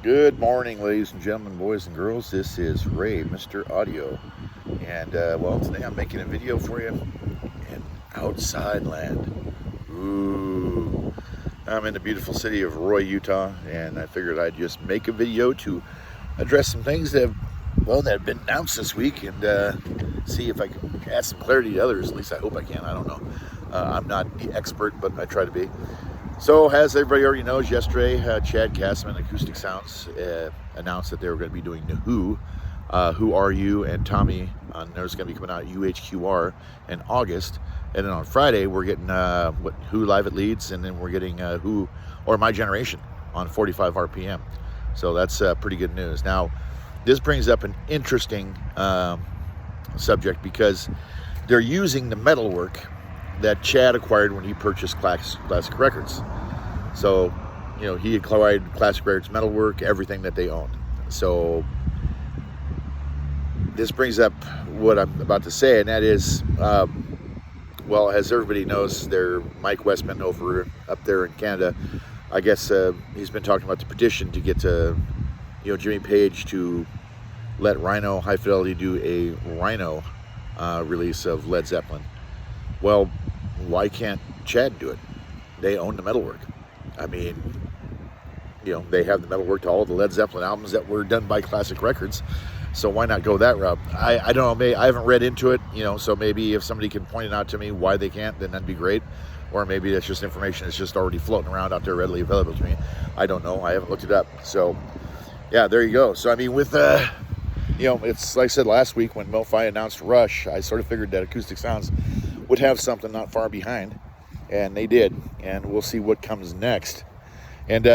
Good morning, ladies and gentlemen, boys and girls. This is Ray, Mr. Audio. And, today I'm making a video for you in outside land. Ooh. I'm in the beautiful city of Roy, Utah, and I figured I'd just make a video to address some things that have been announced this week and see if I can add some clarity to others. At least I hope I can. I don't know. I'm not the expert, but I try to be. So, as everybody already knows, yesterday, Chad Castman, Acoustic Sounds, announced that they were going to be doing the Who Are You, and Tommy, there's going to be coming out UHQR in August. And then on Friday, we're getting Who Live at Leeds, and then we're getting Who or My Generation on 45 RPM. So that's pretty good news. Now, this brings up an interesting subject because they're using the metalwork that Chad acquired when he purchased Classic Records. So, he acquired Classic Records metalwork, everything that they owned. So, this brings up what I'm about to say, and that is, as everybody knows, they're Mike Westman up there in Canada. I guess he's been talking about the petition to get Jimmy Page to let Rhino High Fidelity do a Rhino release of Led Zeppelin. Well, why can't Chad do it? They own the metalwork. I mean, they have the metalwork to all the Led Zeppelin albums that were done by Classic Records. So why not go that route? I don't know. I haven't read into it, so maybe if somebody can point it out to me why they can't, then that'd be great. Or maybe that's just information that's just already floating around out there readily available to me. I don't know. I haven't looked it up. So, yeah, there you go. So, I mean, with, it's like I said last week when MoFi announced Rush, I sort of figured that Acoustic Sounds would have something not far behind, and they did, and we'll see what comes next. And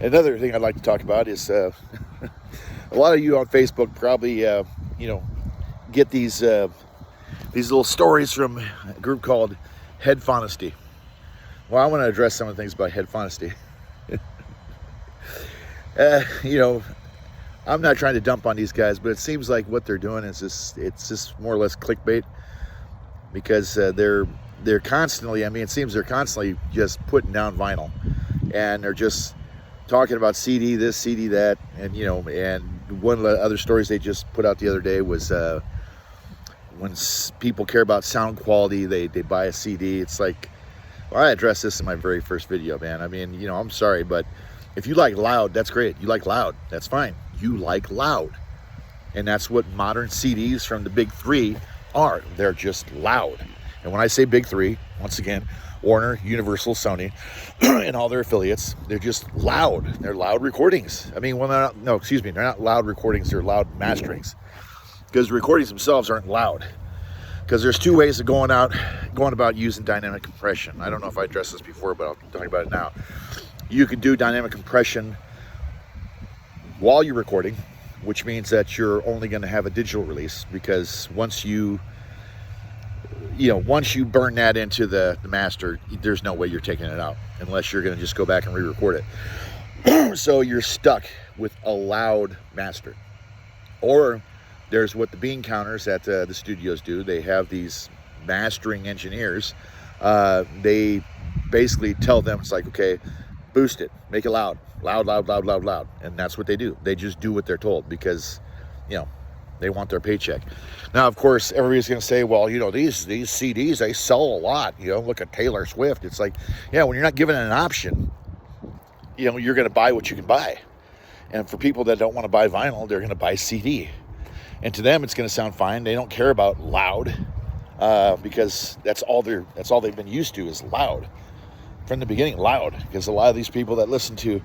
another thing I'd like to talk about is a lot of you on Facebook probably get these little stories from a group called Headphonesty. Well, I want to address some of the things about Headphonesty. I'm not trying to dump on these guys, but it seems like what they're doing is it's just more or less clickbait. Because they're constantly, it seems they're constantly just putting down vinyl, and they're just talking about CD this, CD that, and and one of the other stories they just put out the other day was when people care about sound quality, they buy a CD. It's like, well, I addressed this in my very first video, man. I'm sorry, but if you like loud, that's great. You like loud, that's fine. You like loud, and that's what modern CDs from the big three are. They're just loud. And when I say big three, once again, Warner, Universal, Sony, and all their affiliates, they're just loud. They're loud recordings. They're not loud recordings, they're loud masterings. Because the recordings themselves aren't loud. Because there's two ways of going about using dynamic compression. I don't know if I addressed this before, but I'll talk about it now. You can do dynamic compression while you're recording, which means that you're only going to have a digital release, because once you burn that into the master, there's no way you're taking it out unless you're going to just go back and re-record it. So you're stuck with a loud master. Or there's what the bean counters at the studios do. They have these mastering engineers. They basically tell them, it's like, okay, boost it, make it loud, and that's what they do. They just do what they're told because they want their paycheck. Now, of course, everybody's going to say, well, these CDs, they sell a lot. Look at Taylor Swift. It's like, yeah, when you're not given an option, you're going to buy what you can buy. And for people that don't want to buy vinyl, they're going to buy CD. And to them, it's going to sound fine. They don't care about loud because that's all they've been used to is loud. From the beginning, loud, because a lot of these people that listen to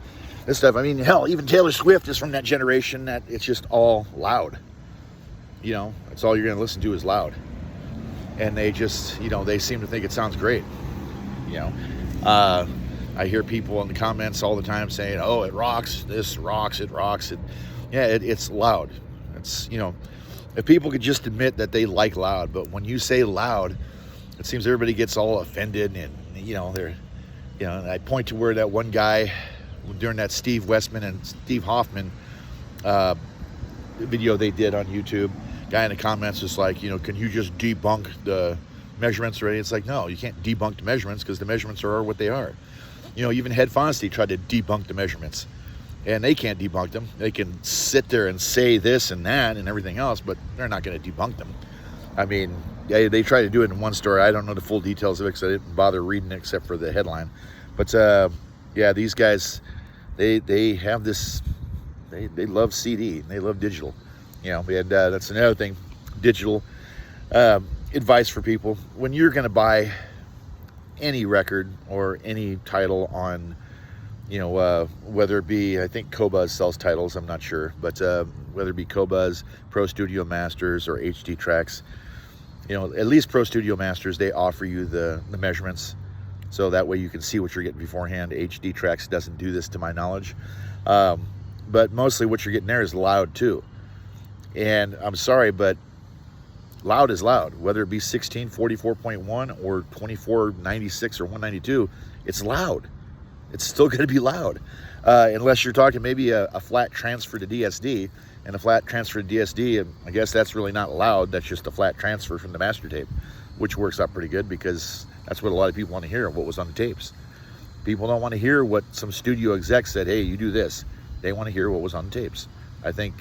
this stuff, hell, even Taylor Swift is from that generation that it's just all loud. That's all you're going to listen to is loud. And they just, they seem to think it sounds great. I hear people in the comments all the time saying, oh, it rocks, this rocks, it rocks. It's loud. It's, if people could just admit that they like loud, but when you say loud, it seems everybody gets all offended and, and I point to where that one guy during that Steve Westman and Steve Hoffman video they did on YouTube, guy in the comments was like, can you just debunk the measurements already? It's like, no, you can't debunk the measurements because the measurements are what they are. Even Headphonesty tried to debunk the measurements. and they can't debunk them. They can sit there and say this and that and everything else, but they're not going to debunk them. I mean, they try to do it in one story. I don't know the full details of it because I didn't bother reading it except for the headline. But yeah, these guys, they have this, they love CD, they love digital, and that's another thing, digital advice for people. When you're going to buy any record or any title on, whether it be, I think Qobuz sells titles, I'm not sure, but whether it be Qobuz, Pro Studio Masters, or HD Tracks, at least Pro Studio Masters, they offer you the measurements, so that way you can see what you're getting beforehand. HD Tracks doesn't do this to my knowledge, but mostly what you're getting there is loud too. And I'm sorry, but loud is loud, whether it be 1644.1 or 2496 or 192, it's loud. It's still going to be loud, unless you're talking maybe a flat transfer to DSD, and a flat transfer to DSD, and I guess that's really not loud. That's just a flat transfer from the master tape, which works out pretty good because that's what a lot of people want to hear, what was on the tapes. People don't want to hear what some studio exec said, hey, you do this. They want to hear what was on the tapes. I think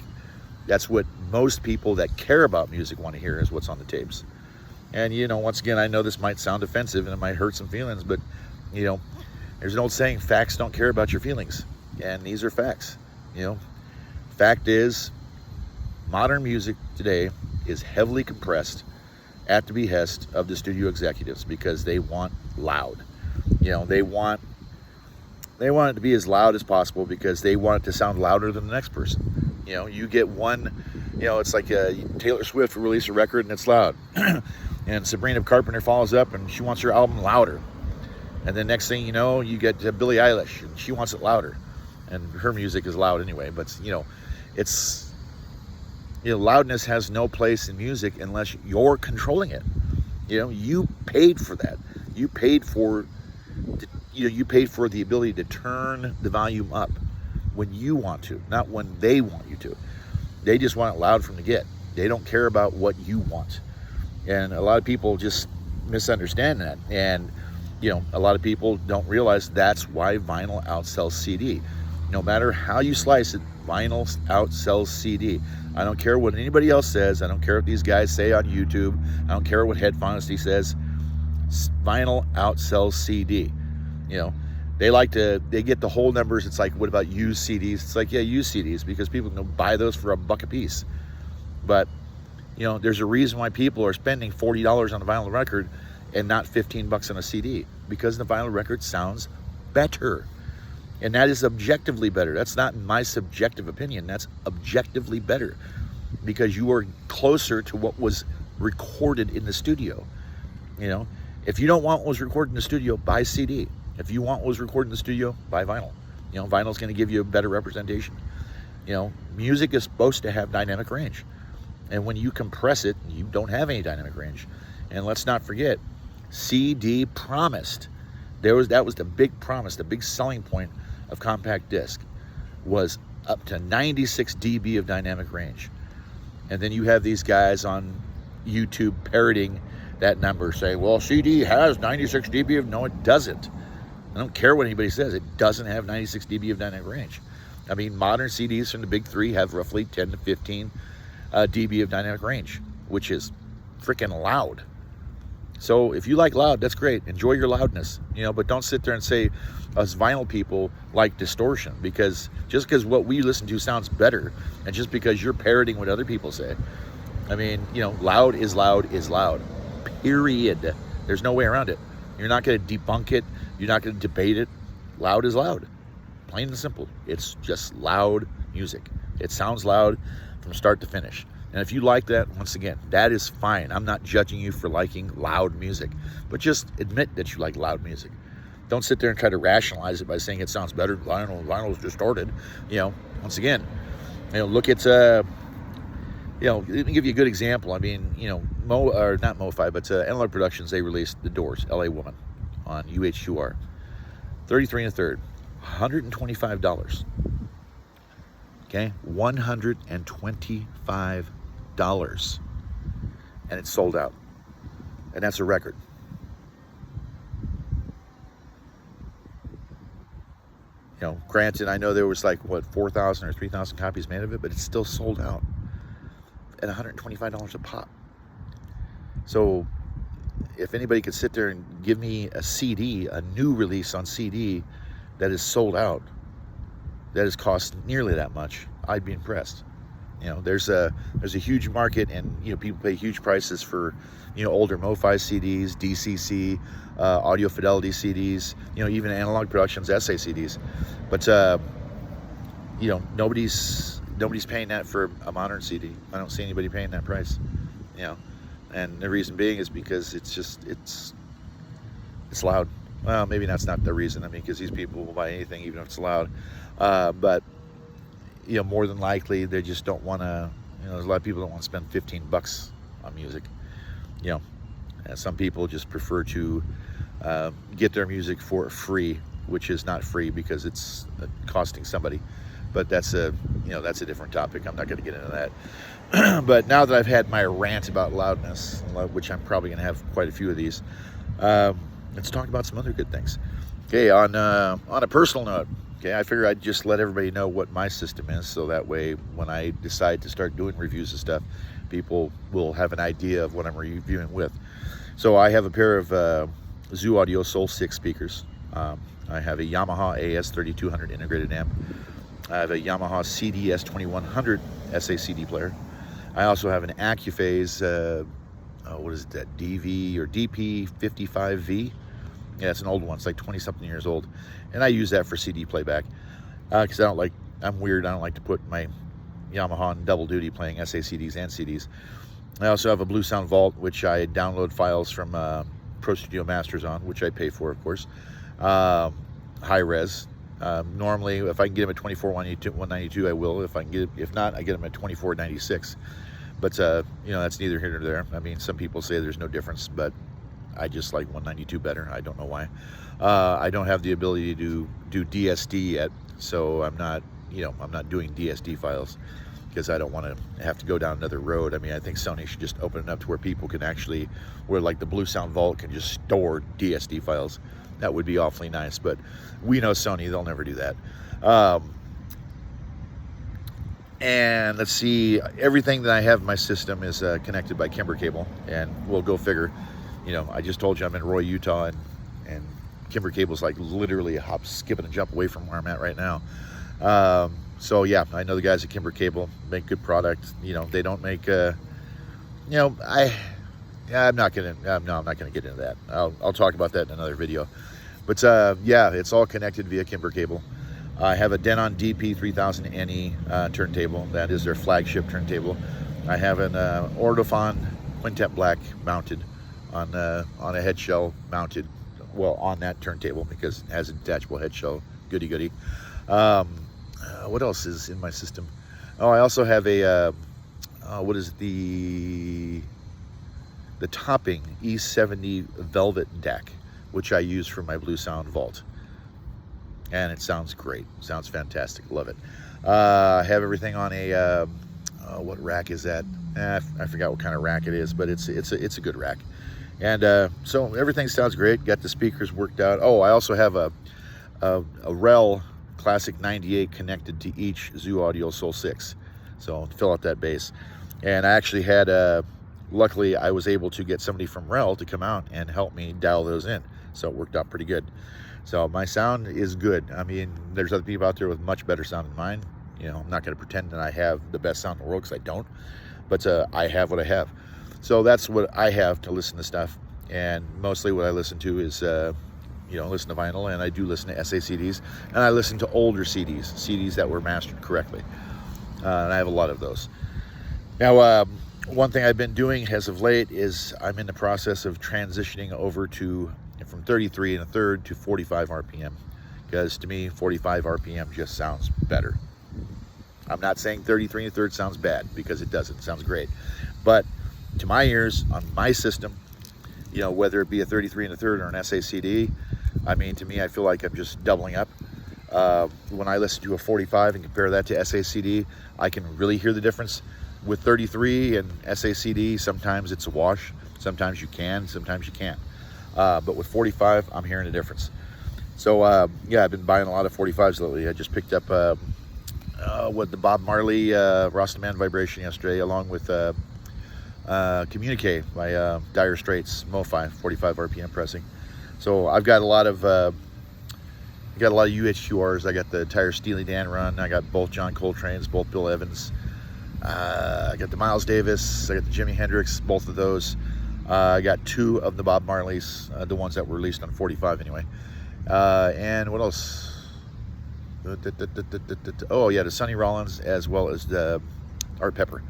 that's what most people that care about music want to hear, is what's on the tapes. And, once again, I know this might sound offensive and it might hurt some feelings, but, there's an old saying, facts don't care about your feelings. And these are facts. Fact is, modern music today is heavily compressed at the behest of the studio executives because they want loud. They want it to be as loud as possible because they want it to sound louder than the next person. You get one, it's like Taylor Swift will release a record and it's loud. And Sabrina Carpenter follows up and she wants her album louder. And then next thing you know, you get Billie Eilish and she wants it louder. And her music is loud anyway, but it's, loudness has no place in music unless you're controlling it. You paid for that. You paid for the ability to turn the volume up when you want to, not when they want you to. They just want it loud from the get. They don't care about what you want. And a lot of people just misunderstand that. And, a lot of people don't realize that's why vinyl outsells CD. No matter how you slice it, vinyl outsells CD. I don't care what anybody else says. I don't care what these guys say on YouTube. I don't care what Headphonesty says. Vinyl outsells CD. They get the whole numbers. It's like, what about used CDs? It's like, yeah, used CDs, because people can buy those for $1 a piece. But, there's a reason why people are spending $40 on a vinyl record and not $15 on a CD, because the vinyl record sounds better. And that is objectively better. That's not my subjective opinion. That's objectively better because you are closer to what was recorded in the studio. If you don't want what was recorded in the studio, buy CD. If you want what was recorded in the studio, buy vinyl. Vinyl's going to give you a better representation. Music is supposed to have dynamic range. And when you compress it, you don't have any dynamic range. And let's not forget, CD promised. That was the big promise, the big selling point of compact disc, was up to 96 dB of dynamic range. And then you have these guys on YouTube parroting that number, saying, well, CD has 96 dB of, no, it doesn't. I don't care what anybody says, it doesn't have 96 dB of dynamic range. I mean, modern CDs from the big three have roughly 10 to 15 dB of dynamic range, which is freaking loud. So if you like loud, that's great. Enjoy your loudness, but don't sit there and say us vinyl people like distortion, because just because what we listen to sounds better, and just because you're parroting what other people say, I mean, loud is loud is loud, period. There's no way around it. You're not going to debunk it. You're not going to debate it. Loud is loud, plain and simple. It's just loud music. It sounds loud from start to finish. And if you like that, once again, that is fine. I'm not judging you for liking loud music, but just admit that you like loud music. Don't sit there and try to rationalize it by saying it sounds better. Vinyl is distorted. Once again, look at, let me give you a good example. I mean, not MoFi, but Analog Productions, they released The Doors, LA Woman, on UH2R. 33 1/3, $125. Okay, $125. And it's sold out. And that's a record. Granted, I know there was like, what, 4,000 or 3,000 copies made of it, but it's still sold out at $125 a pop. So if anybody could sit there and give me a CD, a new release on CD that is sold out, that has cost nearly that much, I'd be impressed. There's a huge market, and people pay huge prices for older MoFi CDs, DCC, audio fidelity CDs, even Analog Productions SA CDs. But nobody's paying that for a modern CD. I don't see anybody paying that price. And the reason being is because it's loud. Well, maybe that's not the reason. I mean, because these people will buy anything, even if it's loud. But more than likely, they just don't want to. There's a lot of people don't want to spend $15 on music. And some people just prefer to get their music for free, which is not free because it's costing somebody. But that's a different topic. I'm not going to get into that. But now that I've had my rant about loudness, which I'm probably going to have quite a few of these, let's talk about some other good things. Okay, on a personal note, I figure I'd just let everybody know what my system is, so that way when I decide to start doing reviews of stuff, people will have an idea of what I'm reviewing with. So I have a pair of Zoo Audio Soul 6 speakers. I have a Yamaha AS3200 integrated amp. I have a Yamaha CDS 2100 SACD player. I also have an Accuphase, what is it, that DV or DP55V? Yeah, it's an old one. It's like 20-something years old. And I use that for CD playback because I'm weird. I don't like to put my Yamaha on double duty playing SACDs and CDs. I also have a Blue Sound Vault, which I download files from Pro Studio Masters on, which I pay for, of course. High res. Normally, if I can get them at 24/192, I will. If not, I get them at 24/96. But that's neither here nor there. I mean, some people say there's no difference, but I just like 192 better. I don't know why. I don't have the ability to do DSD yet, so I'm not doing DSD files because I don't want to have to go down another road. I mean, I think Sony should just open it up to where people can where like the Blue Sound Vault can just store DSD files. That would be awfully nice, but we know Sony, they'll never do that. And let's see, everything that I have in my system is connected by Kimber cable, and we'll go figure. I just told you I'm in Roy, Utah, and Kimber cable's like literally a hop, skip, and a jump away from where I'm at right now. So yeah, I know the guys at Kimber Cable make good product. They don't make, I'm not gonna get into that. I'll talk about that in another video. But yeah, it's all connected via Kimber Cable. I have a Denon DP3000NE turntable. That is their flagship turntable. I have an Ordophon Quintet Black mounted on a head shell mounted, well, on that turntable because it has a detachable head shell. Goody. What else is in my system? Oh, I also have a what is the Topping E70 Velvet DAC, which I use for my Blue Sound Vault, and it sounds great. Sounds fantastic. Love it. I have everything on a what rack is that? I forgot what kind of rack it is, but it's a good rack. And so everything sounds great. Got the speakers worked out. Oh, I also have a Rel Classic 98 connected to each Zoo Audio Soul 6. So to fill out that bass. And I actually had, luckily I was able to get somebody from Rel to come out and help me dial those in. So it worked out pretty good. So my sound is good. I mean, there's other people out there with much better sound than mine. I'm not going to pretend that I have the best sound in the world because I don't. But I have what I have. So that's what I have to listen to stuff. And mostly what I listen to is, listen to vinyl, and I do listen to SACDs, and I listen to older CDs that were mastered correctly. And I have a lot of those. Now, one thing I've been doing as of late is I'm in the process of transitioning over from 33 1/3 to 45 RPM, because to me, 45 RPM just sounds better. I'm not saying 33 1/3 sounds bad, because it doesn't. It sounds great. But to my ears, on my system, whether it be a 33 1/3 or an SACD, I mean, to me, I feel like I'm just doubling up. When I listen to a 45 and compare that to SACD, I can really hear the difference. With 33 and SACD, sometimes it's a wash. Sometimes you can, sometimes you can't. But with 45, I'm hearing the difference. So yeah, I've been buying a lot of 45s lately. I just picked up the Bob Marley Rastaman Vibration yesterday, along with Communique by Dire Straits MoFi 45 RPM pressing. So I've got a lot of UHQRs. I got the Tire Steely Dan run. I got both John Coltrane's, both Bill Evans. I got the Miles Davis. I got the Jimi Hendrix, both of those. I got 2 of the Bob Marleys, the ones that were released on 45 anyway. And what else? Oh yeah, the Sonny Rollins, as well as the Art Pepper.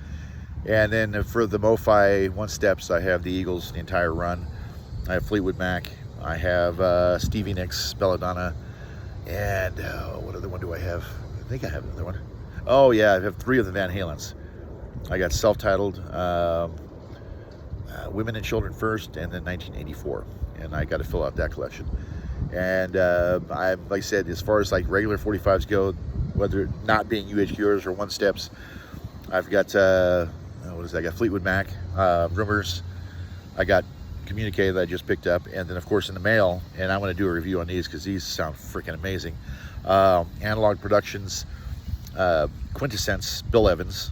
And then for the MoFi One Steps, I have the Eagles, the entire run. I have Fleetwood Mac. I have Stevie Nicks, Belladonna, and what other one do I have? I think I have another one. Oh yeah, I have 3 of the Van Halens. I got self-titled Women and Children First, and then 1984, and I got to fill out that collection. And like I said, as far as like regular 45s go, whether not being UHQers or One Steps, I've got what is that? I got Fleetwood Mac, Rumors. I got Communique that I just picked up, and then of course in the mail. And I want to do a review on these because these sound freaking amazing. Analog Productions Quintessence Bill Evans,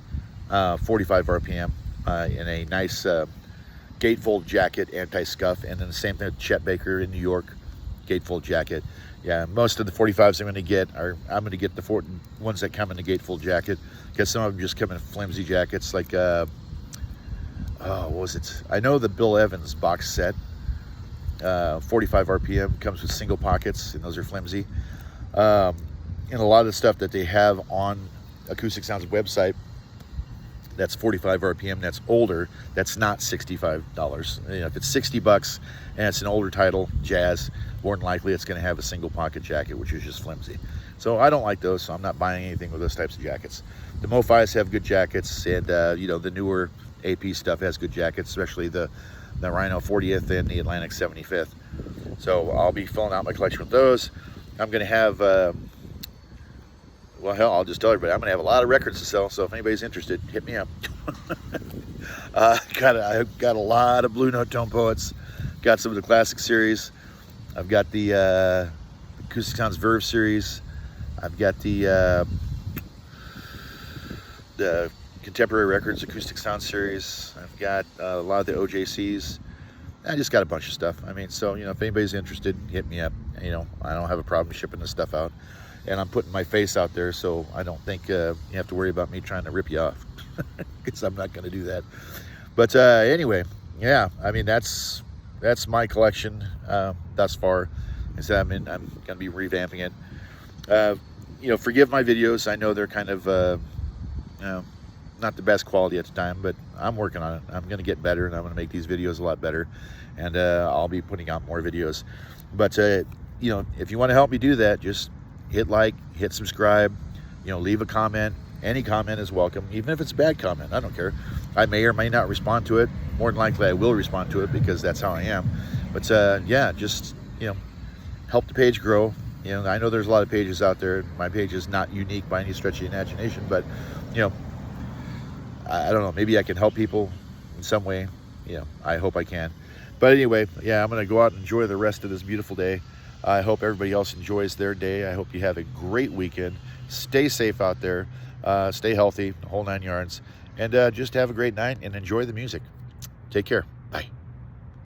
45 RPM, in a nice gatefold jacket, anti-scuff, and then the same thing with Chet Baker in New York, gatefold jacket. Yeah, most of the 45s I'm going to get I'm going to get the ones that come in the gatefold jacket, because some of them just come in flimsy jackets. Like what was it? I know the Bill Evans box set, 45 RPM, comes with single pockets, and those are flimsy. And a lot of the stuff that they have on Acoustic Sounds website, that's 45 RPM, that's older, that's not $65. You know, if it's $60 and it's an older title, jazz, more than likely it's going to have a single pocket jacket, which is just flimsy. So I don't like those, so I'm not buying anything with those types of jackets. The MoFis have good jackets, and you know, the newer AP stuff has good jackets, especially the Rhino 40th and the Atlantic 75th. So I'll be filling out my collection with those. I'm going to have well, hell, I'll just tell everybody, I'm going to have a lot of records to sell, so if anybody's interested, hit me up. I've got a lot of Blue Note Tone Poets, got some of the classic series. I've got the Acoustic Sounds Verve series. I've got the Contemporary Records Acoustic Sound series. I've got a lot of the OJCs. I just got a bunch of stuff. I mean, so, you know, if anybody's interested, hit me up. You know, I don't have a problem shipping this stuff out. And I'm putting my face out there, so I don't think you have to worry about me trying to rip you off, because I'm not going to do that. But anyway, yeah, I mean, that's my collection thus far. I said I'm going to be revamping it. You know, forgive my videos. I know they're kind of you know, not the best quality at the time, but I'm working on it. I'm going to get better, and I'm going to make these videos a lot better, and I'll be putting out more videos. But you know, if you want to help me do that, just hit like, hit subscribe, you know, leave a comment. Any comment is welcome, even if it's a bad comment. I don't care. I may or may not respond to it. More than likely I will respond to it, because that's how I am. But yeah, just, you know, help the page grow. You know, I know there's a lot of pages out there. My page is not unique by any stretch of the imagination, but, you know, I don't know, maybe I can help people in some way. You know, I hope I can. But anyway, yeah, I'm going to go out and enjoy the rest of this beautiful day. I hope everybody else enjoys their day. I hope you have a great weekend. Stay safe out there. Stay healthy, the whole 9 yards. And just have a great night and enjoy the music. Take care.